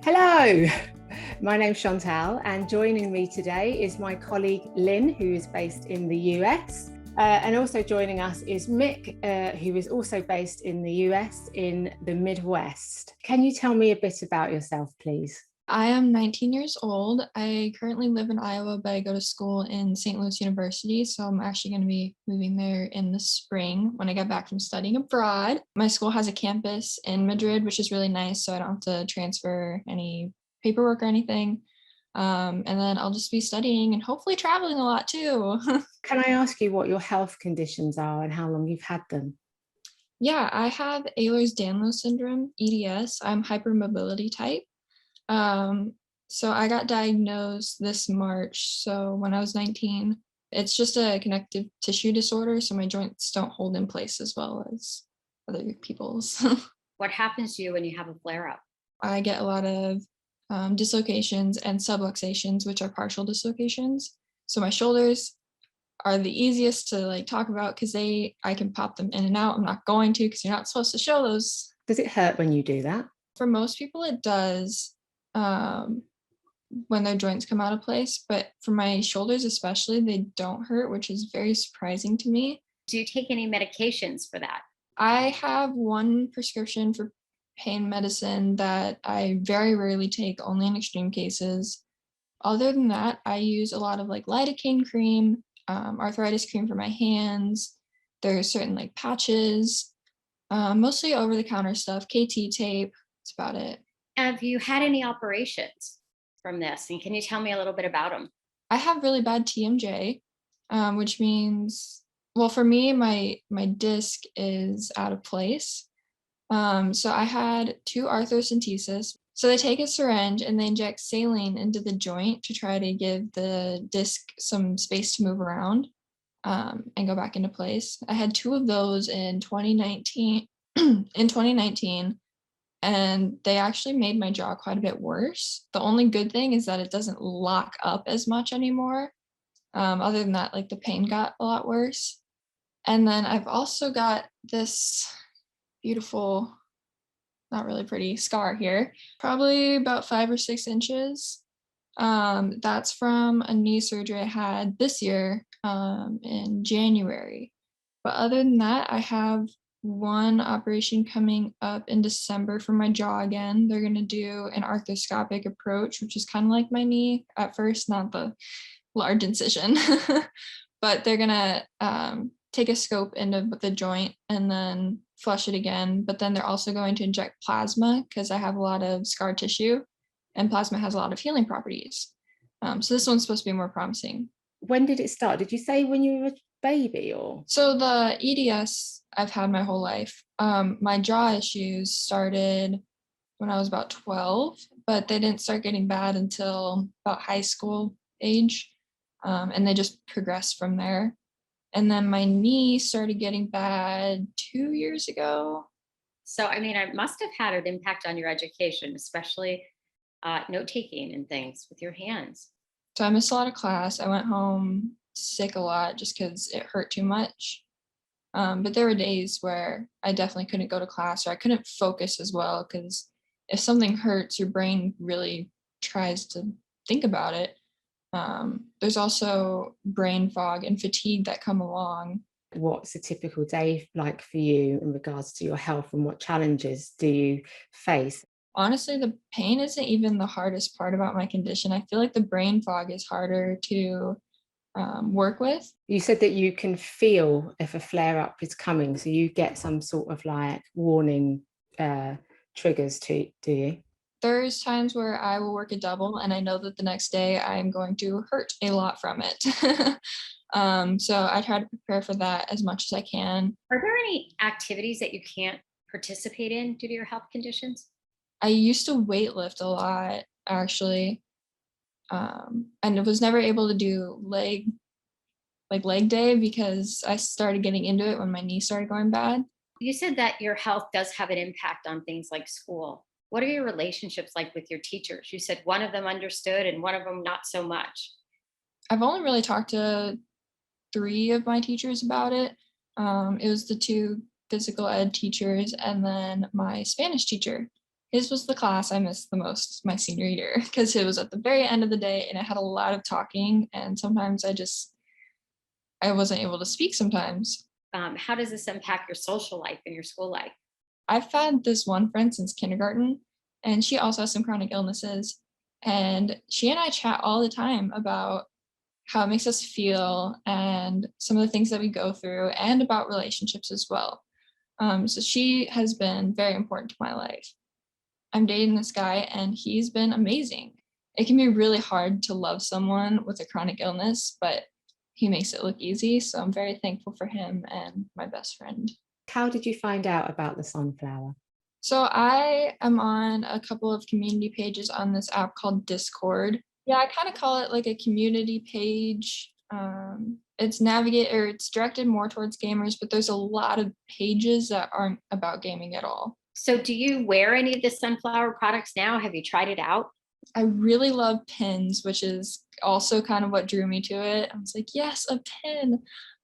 Hello, my name's Chantal, and joining me today is my colleague Lynn, who is based in the US. And also joining us is Mick, who is also based in the US in the Midwest. Can you tell me a bit about yourself, please? I am 19 years old. I currently live in Iowa, but I go to school in St. Louis University. So I'm actually going to be moving there in the spring when I get back from studying abroad. My school has a campus in Madrid, which is really nice. So I don't have to transfer any paperwork or anything. And then I'll just be studying and hopefully traveling a lot too. Can I ask you what your health conditions are and how long you've had them? Yeah, I have Ehlers-Danlos syndrome, EDS. I'm hypermobility type. Um, so I got diagnosed this March. So when I was 19, it's just a connective tissue disorder. So my joints don't hold in place as well as other people's. What happens to you when you have a flare up? I get a lot of dislocations and subluxations, which are partial dislocations. So my shoulders are the easiest to talk about because I can pop them in and out. I'm not going to because you're not supposed to show those. Does it hurt when you do that? For most people, it does. When their joints come out of place, but for my shoulders especially, they don't hurt, which is very surprising to me. Do you take any medications for that? I have one prescription for pain medicine that I very rarely take, only in extreme cases. Other than that, I use a lot of lidocaine cream, arthritis cream for my hands. There's certain patches, mostly over the counter stuff, KT tape. That's about it. Have you had any operations from this? And can you tell me a little bit about them? I have really bad TMJ, which means, well, for me, my disc is out of place. So I had 2 arthrocentesis. So they take a syringe and they inject saline into the joint to try to give the disc some space to move around and go back into place. I had 2 of those in 2019. In 2019. And they actually made my jaw quite a bit worse. The only good thing is that it doesn't lock up as much anymore. Other than that, the pain got a lot worse. And then I've also got this beautiful, not really pretty scar here, probably about 5 or 6 inches. That's from a knee surgery I had this year in January. But other than that, I have one operation coming up in December for my jaw again. They're going to do an arthroscopic approach, which is kind of like my knee at first, not the large incision, but they're going to take a scope into the joint and then flush it again. But then they're also going to inject plasma because I have a lot of scar tissue and plasma has a lot of healing properties. So this one's supposed to be more promising. When did it start? Did you say when you were a baby or? So the EDS I've had my whole life. My jaw issues started when I was about 12, but they didn't start getting bad until about high school age. And they just progressed from there. And then my knee started getting bad 2 years ago. So, I mean, it must have had an impact on your education, especially note taking and things with your hands. So I missed a lot of class. I went home sick a lot just because it hurt too much. But there were days where I definitely couldn't go to class or I couldn't focus as well because if something hurts, your brain really tries to think about it. There's also brain fog and fatigue that come along. What's a typical day like for you in regards to your health and what challenges do you face? Honestly, the pain isn't even the hardest part about my condition. I feel like the brain fog is harder to work with. You said that you can feel if a flare up is coming, so you get some sort of warning triggers do you? There's times where I will work a double and I know that the next day I'm going to hurt a lot from it. So I try to prepare for that as much as I can. Are there any activities that you can't participate in due to your health conditions? I used to weightlift a lot, actually. And I was never able to do leg day because I started getting into it when my knee started going bad. You said that your health does have an impact on things like school. What are your relationships like with your teachers? You said one of them understood and one of them not so much. I've only really talked to 3 of my teachers about it. It was the 2 physical ed teachers and then my Spanish teacher. his was the class I missed the most my senior year because it was at the very end of the day and it had a lot of talking, and sometimes I wasn't able to speak sometimes. How does this impact your social life and your school life? I've had this one friend since kindergarten, and she also has some chronic illnesses. And she and I chat all the time about how it makes us feel and some of the things that we go through, and about relationships as well. So she has been very important to my life. I'm dating this guy, and he's been amazing. It can be really hard to love someone with a chronic illness, but he makes it look easy. So I'm very thankful for him and my best friend. How did you find out about the sunflower? So I am on a couple of community pages on this app called Discord. Yeah, I kind of call it like a community page. It's directed more towards gamers, but there's a lot of pages that aren't about gaming at all. So do you wear any of the sunflower products now? Have you tried it out? I really love pins, which is also kind of what drew me to it. I was like, yes, a pin.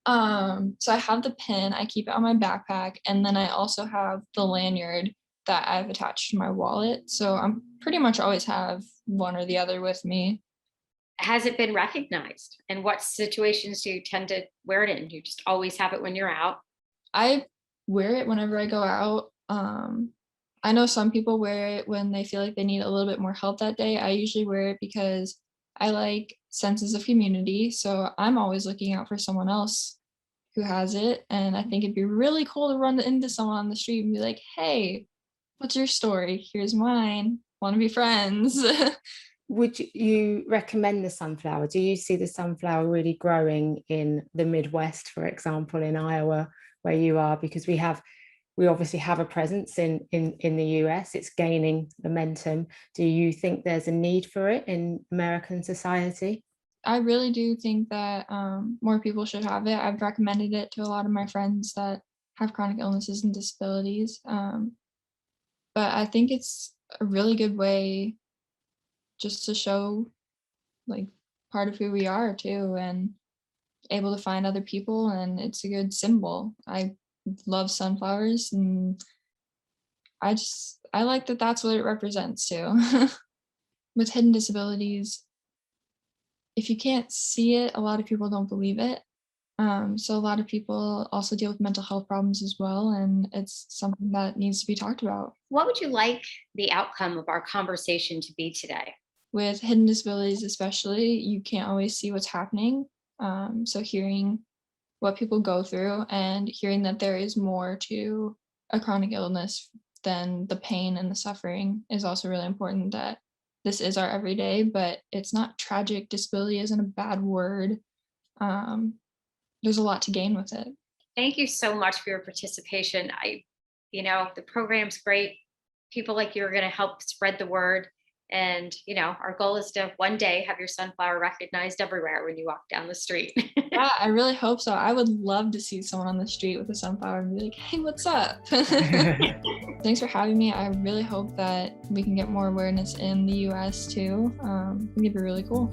So I have the pin, I keep it on my backpack, and then I also have the lanyard that I've attached to my wallet. So I'm pretty much always have one or the other with me. Has it been recognized? And what situations do you tend to wear it in? Do you just always have it when you're out? I wear it whenever I go out. I know some people wear it when they feel like they need a little bit more help that day. I usually wear it because I like senses of community. So I'm always looking out for someone else who has it. And I think it'd be really cool to run into someone on the street and be like, hey, what's your story? Here's mine. Want to be friends? Would you recommend the sunflower? Do you see the sunflower really growing in the Midwest, for example, in Iowa, where you are? Because we obviously have a presence in the US. It's gaining momentum. Do you think there's a need for it in American society? I really do think that more people should have it. I've recommended it to a lot of my friends that have chronic illnesses and disabilities. But I think it's a really good way just to show like part of who we are too, and able to find other people, and it's a good symbol. I love sunflowers, and I like that that's what it represents too. With hidden disabilities, if you can't see it, a lot of people don't believe it. So a lot of people also deal with mental health problems as well, and it's something that needs to be talked about. What would you like the outcome of our conversation to be today? With hidden disabilities especially, you can't always see what's happening. So hearing what people go through and hearing that there is more to a chronic illness than the pain and the suffering is also really important, that this is our everyday, but it's not tragic. Disability isn't a bad word. There's a lot to gain with it. Thank you so much for your participation. The program's great. People like you are going to help spread the word. And, our goal is to one day have your sunflower recognized everywhere when you walk down the street. Yeah, I really hope so. I would love to see someone on the street with a sunflower and be like, hey, what's up? Thanks for having me. I really hope that we can get more awareness in the US too. I think it'd be really cool.